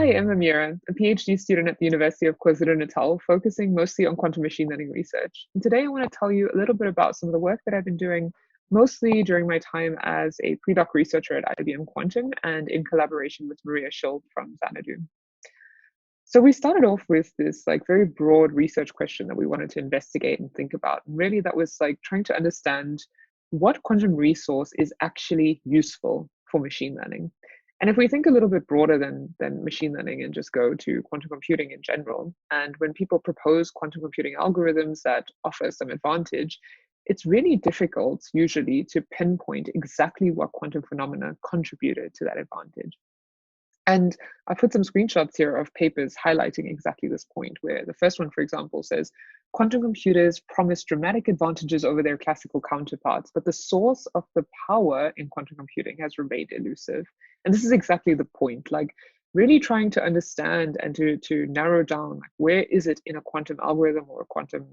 Hi, I'm Amira, a PhD student at the University of KwaZulu-Natal, focusing mostly on quantum machine learning research. And today I want to tell you a little bit about some of the work that I've been doing, mostly during my time as a pre-doc researcher at IBM Quantum and in collaboration with Maria Schild from Xanadu. So we started off with this very broad research question that we wanted to investigate and think about. And really that was trying to understand what quantum resource is actually useful for machine learning. And if we think a little bit broader than machine learning and just go to quantum computing in general, and when people propose quantum computing algorithms that offer some advantage, it's really difficult usually to pinpoint exactly what quantum phenomena contributed to that advantage. And I put some screenshots here of papers highlighting exactly this point, where the first one, for example, says quantum computers promise dramatic advantages over their classical counterparts, but the source of the power in quantum computing has remained elusive. And this is exactly the point, really trying to understand and to narrow down where is it in a quantum algorithm or a quantum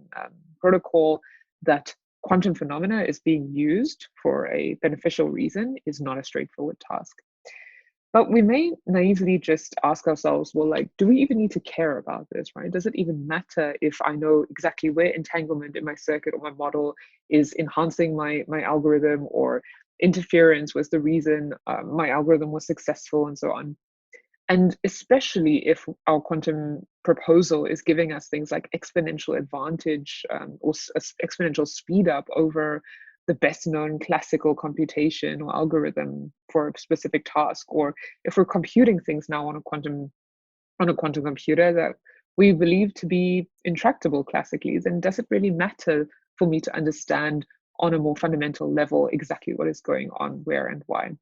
protocol that quantum phenomena is being used for a beneficial reason is not a straightforward task. But we may naively just ask ourselves, well, do we even need to care about this, right? Does it even matter if I know exactly where entanglement in my circuit or my model is enhancing my algorithm, or interference was the reason my algorithm was successful, and so on? And especially if our quantum proposal is giving us things like exponential advantage or exponential speed up over the best known classical computation or algorithm for a specific task, or if we're computing things now on a quantum computer that we believe to be intractable classically, then does it really matter for me to understand on a more fundamental level exactly what is going on, where, and why?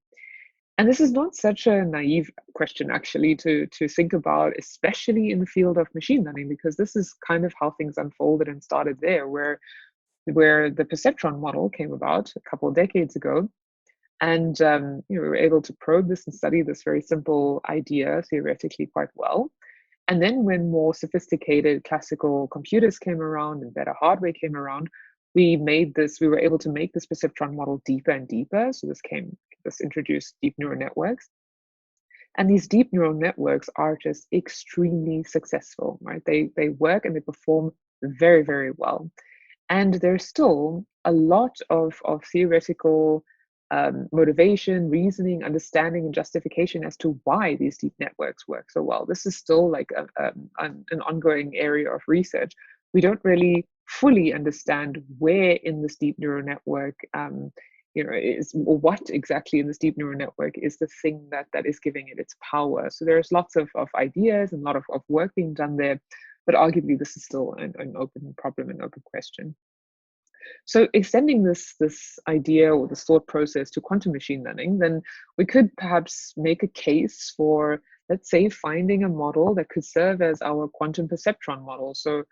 And this is not such a naive question, actually, to think about, especially in the field of machine learning, because this is kind of how things unfolded and started there, where the perceptron model came about a couple of decades ago. And we were able to probe this and study this very simple idea theoretically quite well. And then when more sophisticated classical computers came around and better hardware came around, we were able to make this perceptron model deeper and deeper. So this introduced deep neural networks. And these deep neural networks are just extremely successful, right? They work and they perform very, very well. And there's still a lot of theoretical motivation, reasoning, understanding, and justification as to why these deep networks work so well. This is still an ongoing area of research. We don't really fully understand where in this deep neural network what exactly in this deep neural network is the thing that is giving it its power. So there's lots of ideas and a lot of work being done there, but arguably this is still an open problem, an open question. So extending this idea or this thought process to quantum machine learning, then we could perhaps make a case for, let's say, finding a model that could serve as our quantum perceptron model. So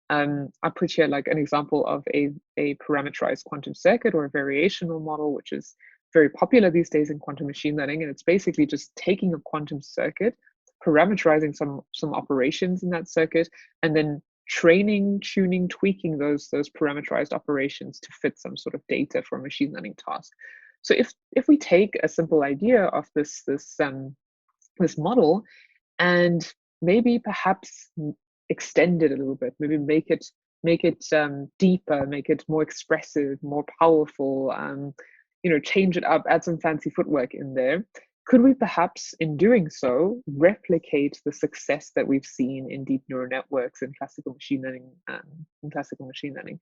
I put here an example of a parameterized quantum circuit or a variational model, which is very popular these days in quantum machine learning. And it's basically just taking a quantum circuit, parameterizing some operations in that circuit, and then training, tuning, tweaking those parameterized operations to fit some sort of data for a machine learning task. So if we take a simple idea of this model and maybe perhaps extend it a little bit, maybe make it deeper, make it more expressive, more powerful, change it up, add some fancy footwork in there. Could we perhaps, in doing so, replicate the success that we've seen in deep neural networks and classical machine learning?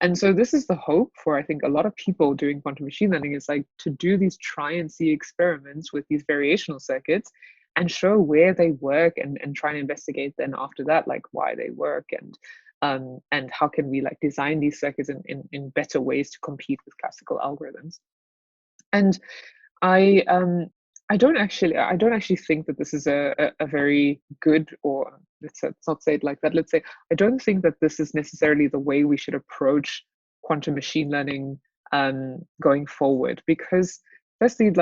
And so this is the hope for, I think, a lot of people doing quantum machine learning, is to do these try and see experiments with these variational circuits and show where they work, and try and investigate then after that, why they work, and how can we design these circuits in better ways to compete with classical algorithms. And I don't actually think that this is a very good, or let's not say it like that. Let's say I don't think that this is necessarily the way we should approach quantum machine learning going forward, because firstly,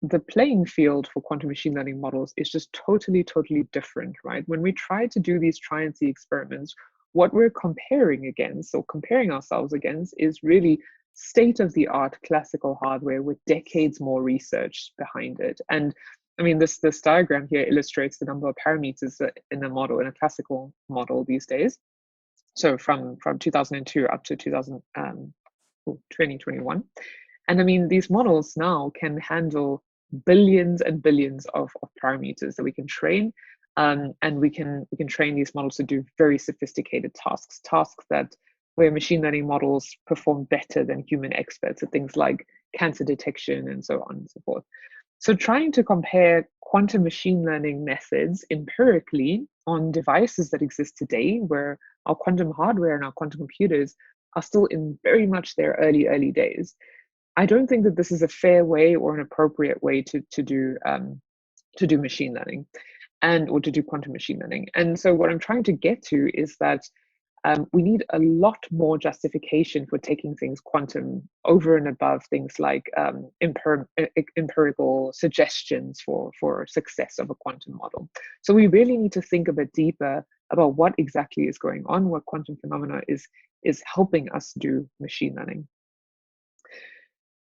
the playing field for quantum machine learning models is just totally different, right? When we try to do these try and see experiments, what we're comparing against, or comparing ourselves against, is really state-of-the-art classical hardware with decades more research behind it. And I mean, this diagram here illustrates the number of parameters in a model, in a classical model these days. So from 2002 up to 2021. And I mean, these models now can handle billions and billions of parameters that we can train. And we can train these models to do very sophisticated tasks that where machine learning models perform better than human experts at things like cancer detection and so on and so forth. So trying to compare quantum machine learning methods empirically on devices that exist today, where our quantum hardware and our quantum computers are still in very much their early days, I don't think that this is a fair way or an appropriate way to do machine learning or to do quantum machine learning. And so what I'm trying to get to is that we need a lot more justification for taking things quantum over and above things like empirical suggestions for success of a quantum model. So we really need to think a bit deeper about what exactly is going on, what quantum phenomena is helping us do machine learning.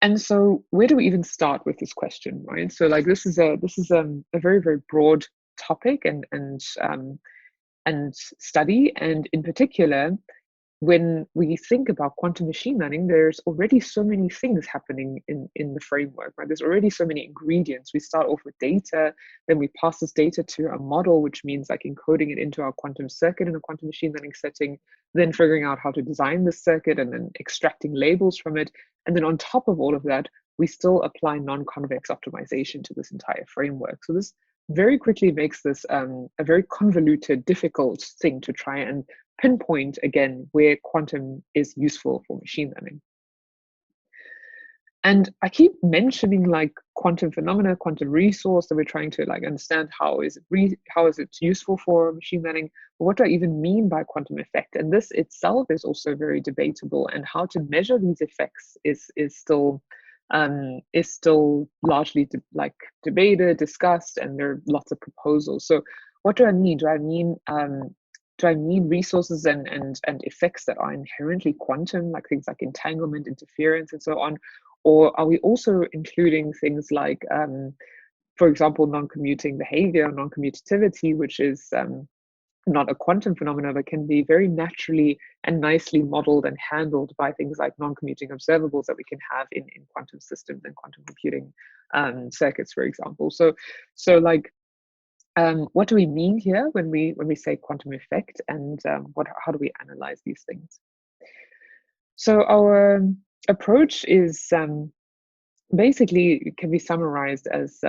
And so where do we even start with this question, right? So like this is a very, very broad topic and study. And in particular, when we think about quantum machine learning, there's already so many things happening in the framework, right? There's already so many ingredients. We start off with data, then we pass this data to a model, which means like encoding it into our quantum circuit in a quantum machine learning setting, then figuring out how to design the circuit and then extracting labels from it. And then on top of all of that, we still apply non-convex optimization to this entire framework. So this very quickly makes this a very convoluted, difficult thing to try and pinpoint again where quantum is useful for machine learning. And I keep mentioning like quantum phenomena, quantum resource, that we're trying to like understand how is it useful for machine learning. But what do I even mean by quantum effect? And this itself is also very debatable, and how to measure these effects is still largely debated, discussed, and there are lots of proposals. So what do I mean? Do I mean resources and effects that are inherently quantum, like things like entanglement, interference, and so on? Or are we also including things like, for example, non-commuting behavior, non-commutativity, which is not a quantum phenomenon, but can be very naturally and nicely modeled and handled by things like non-commuting observables that we can have in quantum systems and quantum computing circuits, for example. So like, what do we mean here when we say quantum effect, and how do we analyze these things? So our approach is basically can be summarized as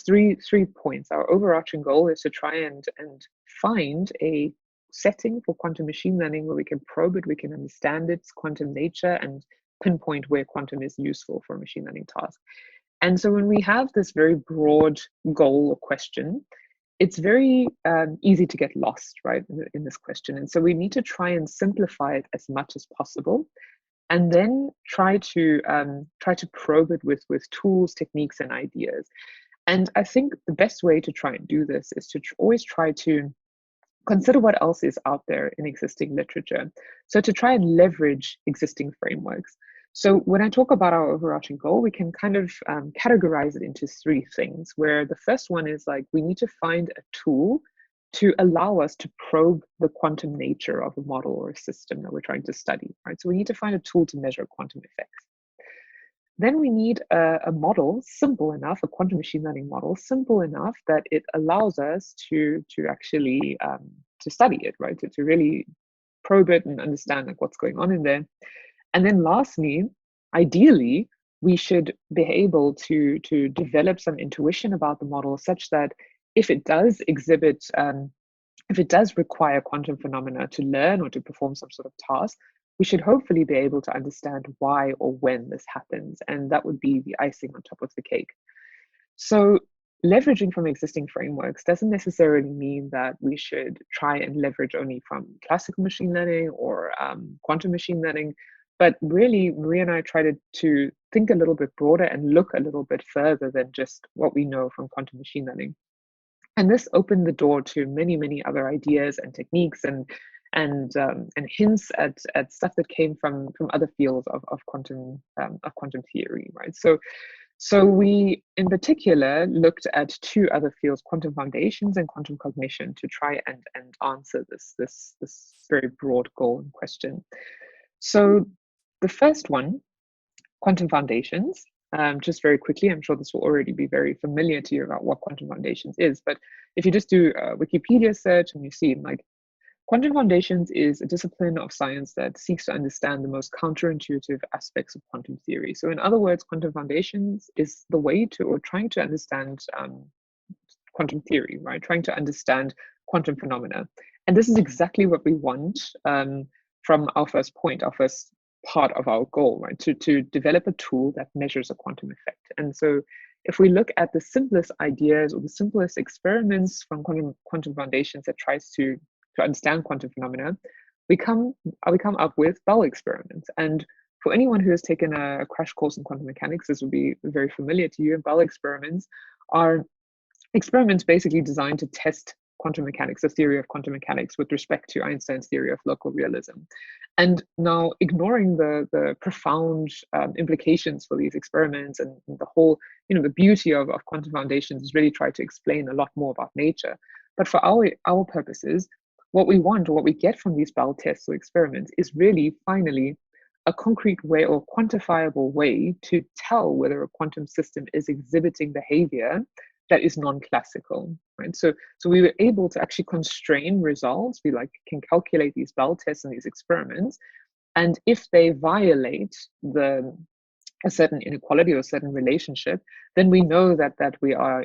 three points. Our overarching goal is to try and find a setting for quantum machine learning where we can probe it, we can understand its quantum nature, and pinpoint where quantum is useful for a machine learning task. And so when we have this very broad goal or question, it's very easy to get lost, right, in this question. And so we need to try and simplify it as much as possible, and then try to probe it with tools, techniques, and ideas. And I think the best way to try and do this is to always try to consider what else is out there in existing literature. So to try and leverage existing frameworks. So when I talk about our overarching goal, we can kind of categorize it into three things, where the first one is like, we need to find a tool to allow us to probe the quantum nature of a model or a system that we're trying to study, right? So we need to find a tool to measure quantum effects. Then we need a model simple enough, a quantum machine learning model simple enough that it allows us to actually to study it, right? To really probe it and understand like what's going on in there. And then lastly, ideally, we should be able to develop some intuition about the model such that if it does exhibit, if it does require quantum phenomena to learn or to perform some sort of task, we should hopefully be able to understand why or when this happens. And that would be the icing on top of the cake. So leveraging from existing frameworks doesn't necessarily mean that we should try and leverage only from classical machine learning or quantum machine learning. But really, Maria and I try to think a little bit broader and look a little bit further than just what we know from quantum machine learning. And this opened the door to many other ideas and techniques and hints at stuff that came from other fields of quantum theory, right? So we, in particular, looked at two other fields, quantum foundations and quantum cognition, to try and answer this very broad goal in question. So the first one, quantum foundations, just very quickly, I'm sure this will already be very familiar to you about what quantum foundations is, but if you just do a Wikipedia search and you see like quantum foundations is a discipline of science that seeks to understand the most counterintuitive aspects of quantum theory. So in other words, quantum foundations is the way to, or trying to understand quantum theory, right? Trying to understand quantum phenomena. And this is exactly what we want from our first point, our first part of our goal, right? To develop a tool that measures a quantum effect. And so if we look at the simplest ideas or the simplest experiments from quantum foundations that tries to understand quantum phenomena, we come up with Bell experiments. And for anyone who has taken a crash course in quantum mechanics, this will be very familiar to you. And Bell experiments are experiments basically designed to test quantum mechanics, the theory of quantum mechanics, with respect to Einstein's theory of local realism. And now, ignoring the profound implications for these experiments and the whole, the beauty of quantum foundations is really try to explain a lot more about nature. But for our purposes, what we want, or what we get from these Bell tests or experiments, is really finally a concrete way or quantifiable way to tell whether a quantum system is exhibiting behavior that is non-classical, right? So we were able to actually constrain results. We can calculate these Bell tests and these experiments, and if they violate a certain inequality or a certain relationship, then we know that we are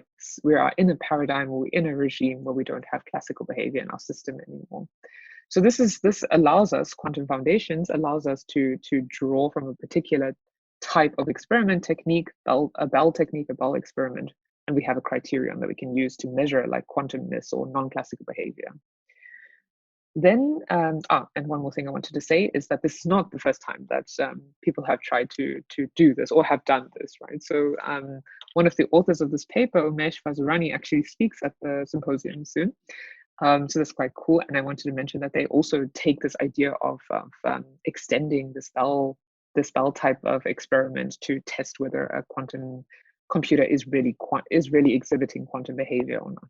in a paradigm, or we're in a regime where we don't have classical behavior in our system anymore. So this allows us, quantum foundations allows us to draw from a particular type of experiment technique, a Bell technique, a Bell experiment, and we have a criterion that we can use to measure like quantumness or non-classical behavior. Then, and one more thing I wanted to say is that this is not the first time that people have tried to do this or have done this, right? So one of the authors of this paper, Umesh Vazirani, actually speaks at the symposium soon. So that's quite cool. And I wanted to mention that they also take this idea of extending this Bell type of experiment to test whether a quantum computer is really exhibiting quantum behavior or not.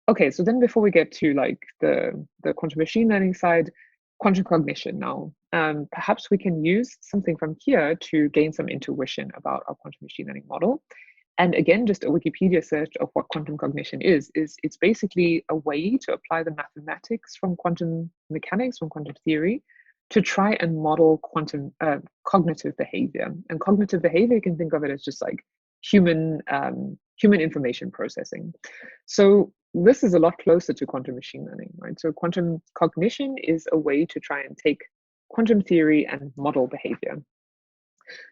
Okay, so then before we get to like the quantum machine learning side, quantum cognition now. Perhaps we can use something from here to gain some intuition about our quantum machine learning model. And again, just a Wikipedia search of what quantum cognition is it's basically a way to apply the mathematics from quantum mechanics, from quantum theory, to try and model quantum cognitive behavior. And cognitive behavior, you can think of it as just like human information processing. So this is a lot closer to quantum machine learning, right? So quantum cognition is a way to try and take quantum theory and model behavior.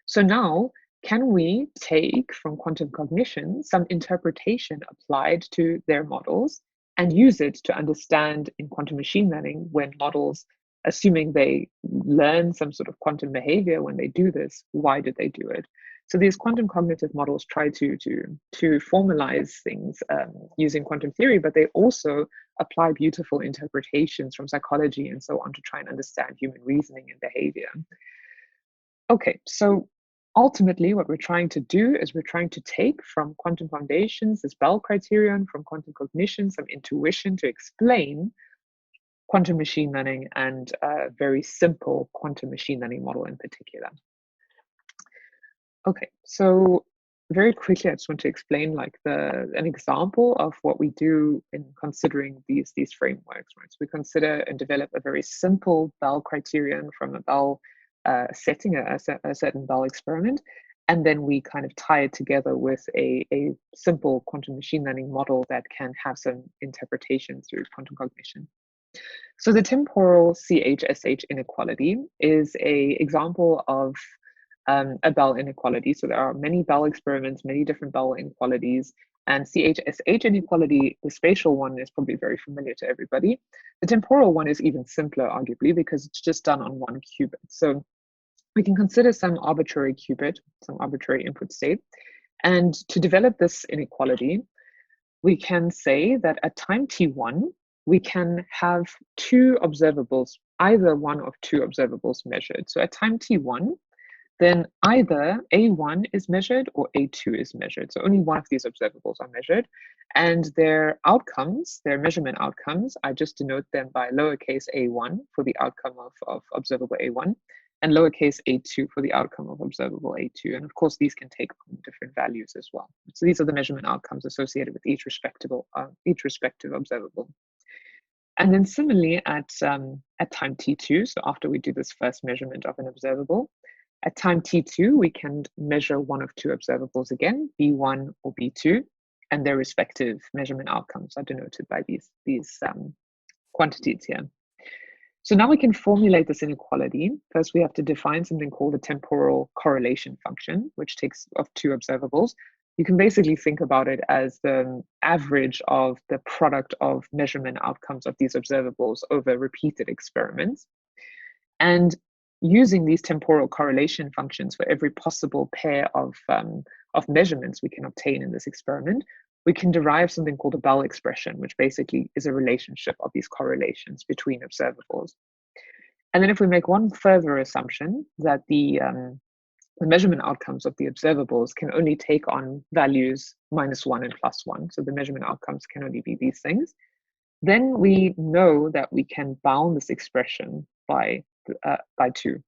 So now, can we take from quantum cognition some interpretation applied to their models and use it to understand in quantum machine learning when models, assuming they learn some sort of quantum behavior when they do this, why did they do it? So these quantum cognitive models try to formalize things using quantum theory, but they also apply beautiful interpretations from psychology and so on to try and understand human reasoning and behavior. Okay, so ultimately what we're trying to do is we're trying to take from quantum foundations this Bell criterion, from quantum cognition, some intuition to explain quantum machine learning and a very simple quantum machine learning model in particular. Okay, so very quickly, I just want to explain like an example of what we do in considering these frameworks, right? So we consider and develop a very simple Bell criterion from a Bell setting, a certain Bell experiment, and then we kind of tie it together with a simple quantum machine learning model that can have some interpretation through quantum cognition. So the temporal CH-SH inequality is an example of a Bell inequality. So there are many Bell experiments, many different Bell inequalities, and CH-SH inequality, the spatial one, is probably very familiar to everybody. The temporal one is even simpler, arguably, because it's just done on one qubit. So we can consider some arbitrary qubit, some arbitrary input state, and to develop this inequality, we can say that at time t1, we can have two observables, either one of two observables measured. So at time t1, then either A1 is measured or A2 is measured. So only one of these observables are measured, and their outcomes, their measurement outcomes, I just denote them by lowercase a1 for the outcome of observable A1, and lowercase a2 for the outcome of observable A2. And of course, these can take on different values as well. So these are the measurement outcomes associated with each respective observable. And then similarly at time t2, so after we do this first measurement of an observable, at time t2, we can measure one of two observables again, b1 or b2, and their respective measurement outcomes are denoted by these quantities here. So now we can formulate this inequality. First, we have to define something called a temporal correlation function, which takes of two observables. You can basically think about it as the average of the product of measurement outcomes of these observables over repeated experiments. And using these temporal correlation functions for every possible pair of measurements we can obtain in this experiment, we can derive something called a Bell expression, which basically is a relationship of these correlations between observables. And then if we make one further assumption that the measurement outcomes of the observables can only take on values -1 and +1, so the measurement outcomes can only be these things, then we know that we can bound this expression by 2.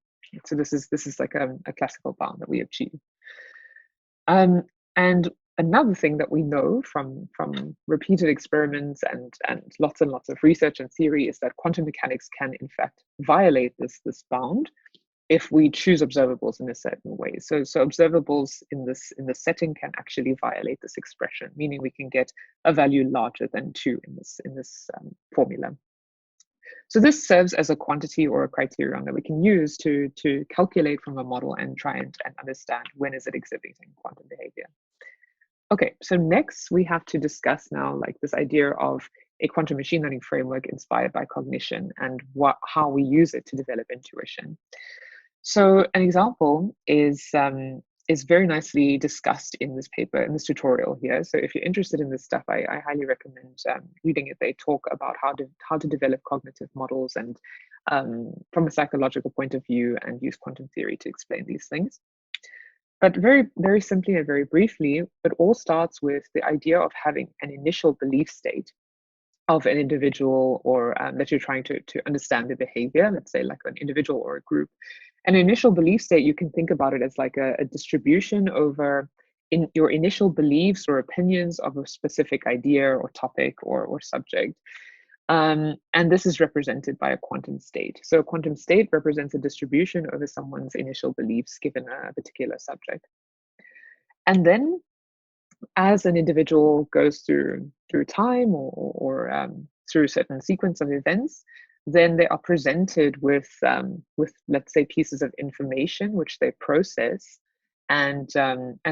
So this is like a classical bound that we achieve. And another thing that we know from repeated experiments and lots of research and theory is that quantum mechanics can in fact violate this bound if we choose observables in a certain way. So observables in this setting can actually violate this expression, meaning we can get a value larger than 2 in this formula. So this serves as a quantity or a criterion that we can use to calculate from a model and try and understand when is it exhibiting quantum behavior. Okay, so next we have to discuss now like this idea of a quantum machine learning framework inspired by cognition and how we use it to develop intuition. So an example is very nicely discussed in this paper, in this tutorial here. So if you're interested in this stuff, I highly recommend reading it. They talk about how to develop cognitive models and from a psychological point of view and use quantum theory to explain these things. But very, very simply and very briefly, it all starts with the idea of having an initial belief state of an individual or that you're trying to understand the behavior, let's say like an individual or a group. An initial belief state, you can think about it as like a distribution over in your initial beliefs or opinions of a specific idea or topic or subject. And this is represented by a quantum state. So a quantum state represents a distribution over someone's initial beliefs given a particular subject. And then as an individual goes through time or through a certain sequence of events, then they are presented with let's say pieces of information which they process, and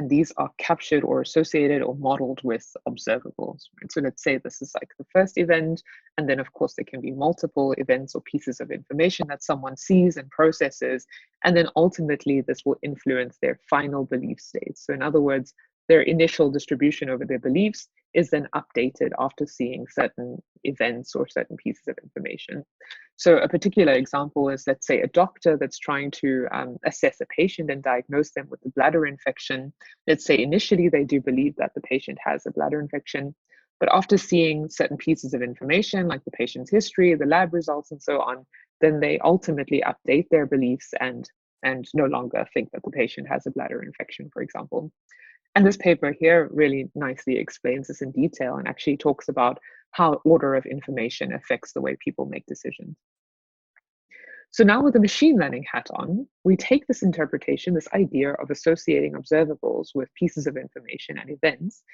these are captured or associated or modeled with observables. Right? So let's say this is like the first event, and then of course there can be multiple events or pieces of information that someone sees and processes, and then ultimately this will influence their final belief states. So in other words, their initial distribution over their beliefs is then updated after seeing certain events or certain pieces of information. So a particular example is, let's say, a doctor that's trying to assess a patient and diagnose them with a bladder infection. Let's say initially they do believe that the patient has a bladder infection, but after seeing certain pieces of information like the patient's history, the lab results, and so on, then they ultimately update their beliefs and no longer think that the patient has a bladder infection, for example. And this paper here really nicely explains this in detail and actually talks about how order of information affects the way people make decisions. So now with the machine learning hat on, we take this interpretation, this idea of associating observables with pieces of information and events,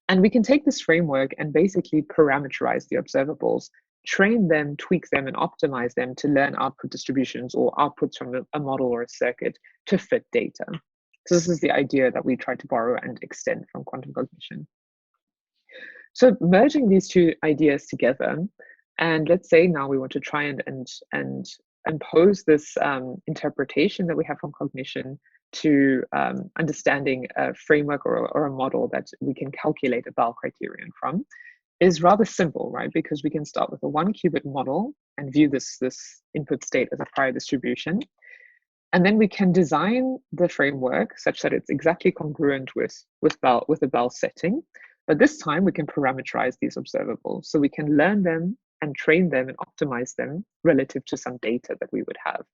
and we can take this framework and basically parameterize the observables, train them, tweak them, and optimize them to learn output distributions or outputs from a model or a circuit to fit data. So this is the idea that we try to borrow and extend from quantum cognition. So merging these two ideas together, and let's say now we want to try and impose this interpretation that we have from cognition to understanding a framework or a model that we can calculate a Bell criterion from, is rather simple, right? Because we can start with a 1-qubit model and view this input state as a prior distribution. And then we can design the framework such that it's exactly congruent with the Bell setting. But this time we can parameterize these observables. So we can learn them and train them and optimize them relative to some data that we would have.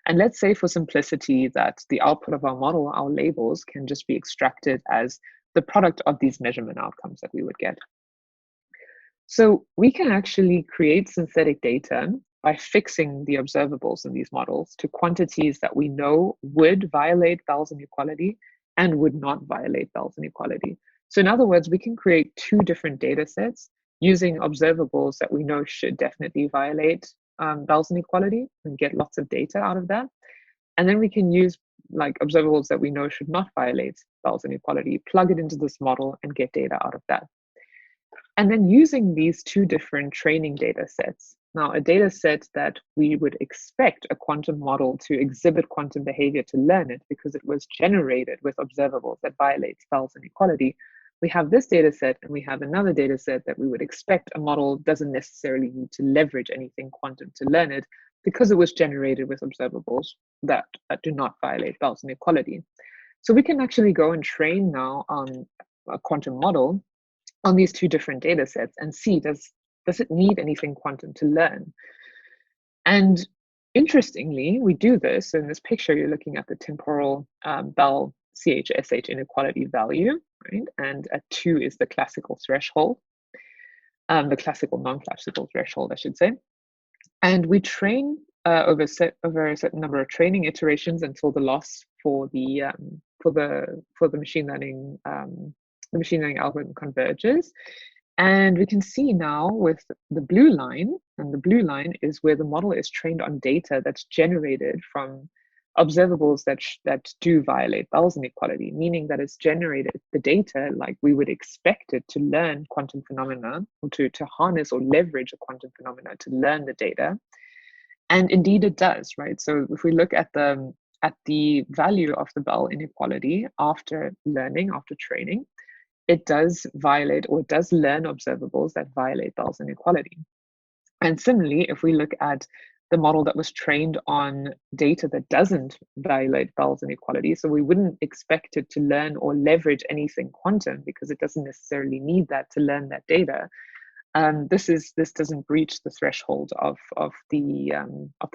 And let's say for simplicity that the output of our model, our labels, can just be extracted as the product of these measurement outcomes that we would get. So we can actually create synthetic data by fixing the observables in these models to quantities that we know would violate Bell's inequality and would not violate Bell's inequality. So in other words, we can create two different data sets using observables that we know should definitely violate Bell's inequality and get lots of data out of that. And then we can use like observables that we know should not violate Bell's inequality, plug it into this model and get data out of that. And then using these two different training data sets. Now, a data set that we would expect a quantum model to exhibit quantum behavior to learn it because it was generated with observables that violate Bell's inequality. We have this data set and we have another data set that we would expect a model doesn't necessarily need to leverage anything quantum to learn it because it was generated with observables that do not violate Bell's inequality. So we can actually go and train now on a quantum model on these two different data sets and see does it need anything quantum to learn. And interestingly, we do this. In this picture, you're looking at the temporal Bell CHSH inequality value, right? And at 2 is the classical threshold, the classical non-classical threshold, I should say. And we train over a certain number of training iterations until the loss for the machine learning algorithm converges. And we can see now with the blue line, and the blue line is where the model is trained on data that's generated from observables that do violate Bell's inequality, meaning that it's generated the data like we would expect it to learn quantum phenomena, or to harness or leverage a quantum phenomena to learn the data. And indeed it does, right? So if we look at the value of the Bell inequality after learning, after training, it does violate, or it does learn observables that violate Bell's inequality. And similarly, if we look at the model that was trained on data that doesn't violate Bell's inequality, so we wouldn't expect it to learn or leverage anything quantum because it doesn't necessarily need that to learn that data. This doesn't breach the threshold of the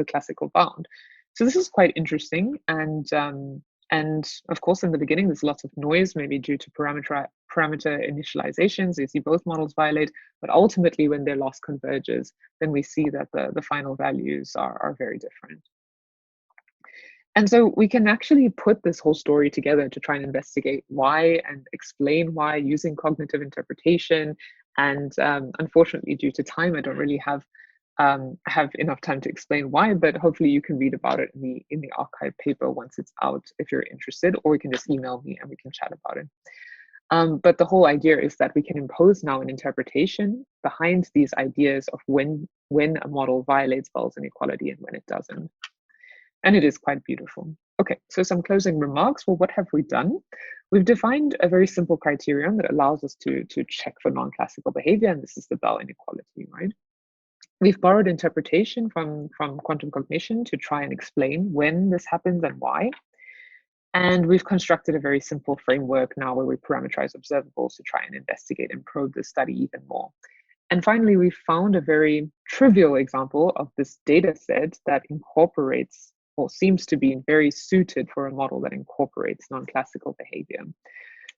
classical bound. So this is quite interesting, and of course, in the beginning, there's lots of noise, maybe due to parameter initializations. You see both models violate, but ultimately, when their loss converges, then we see that the final values are very different. And so we can actually put this whole story together to try and investigate why and explain why using cognitive interpretation. And unfortunately, due to time, I don't really have enough time to explain why, but hopefully you can read about it in the archive paper once it's out if you're interested, or you can just email me and we can chat about it. But the whole idea is that we can impose now an interpretation behind these ideas of when a model violates Bell's inequality and when it doesn't. And it is quite beautiful. Okay, so some closing remarks. Well, what have we done? We've defined a very simple criterion that allows us to check for non-classical behavior, and this is the Bell inequality, right? We've borrowed interpretation from quantum cognition to try and explain when this happens and why. And we've constructed a very simple framework now where we parameterize observables to try and investigate and probe the study even more. And finally, we found a very trivial example of this data set that incorporates, or seems to be very suited for a model that incorporates non-classical behavior.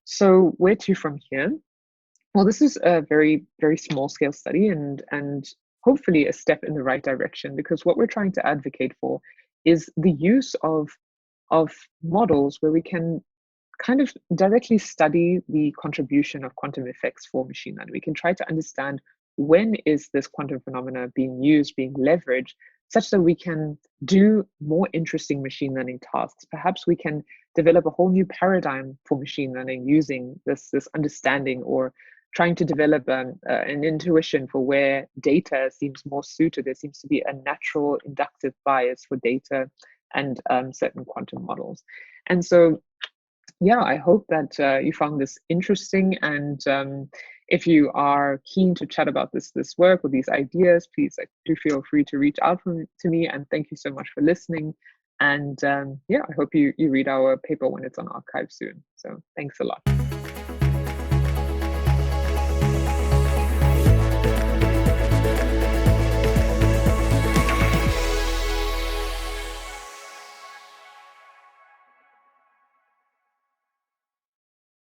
So where to from here? Well, this is a very, very small scale study and hopefully a step in the right direction, because what we're trying to advocate for is the use of models where we can kind of directly study the contribution of quantum effects for machine learning. We can try to understand when is this quantum phenomena being used, being leveraged, such that we can do more interesting machine learning tasks. Perhaps we can develop a whole new paradigm for machine learning using this understanding, or trying to develop an intuition for where data seems more suited. There seems to be a natural inductive bias for data and certain quantum models. And so, yeah, I hope that you found this interesting. And if you are keen to chat about this work or these ideas, please do feel free to reach out to me. And thank you so much for listening. And yeah, I hope you read our paper when it's on archive soon. So thanks a lot.